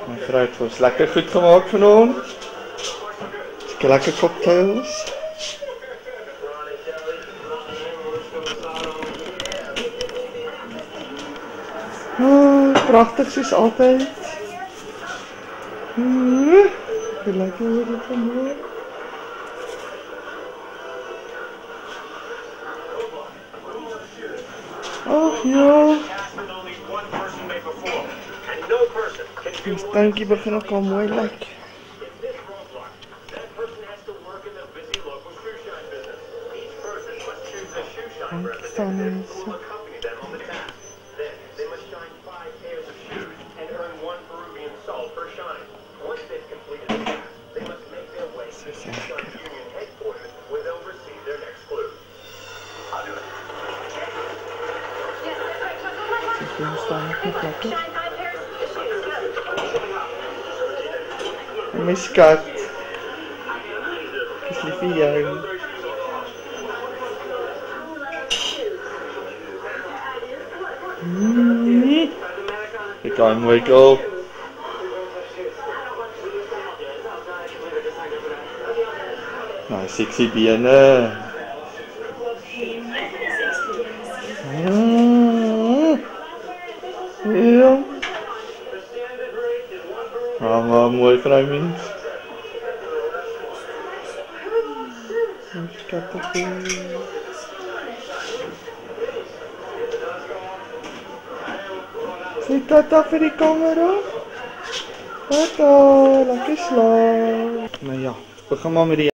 Mijn vrouw heeft ons lekker goed gemaakt van ons. Lekker cocktails. Oh, prachtig zoals altijd. Lekker hoe dit vandaag. Ach ja. Die stankie begin ook al mooi lekker. Staan mensen. Mijn skat. Is lief voor jou. Kijk aan, mooi goal. Nou, sexy benen. Ja. Maar mooi vrouw mens. Zit dat af in die camera? Tata, lekker slaap. Nou ja, we gaan maar met die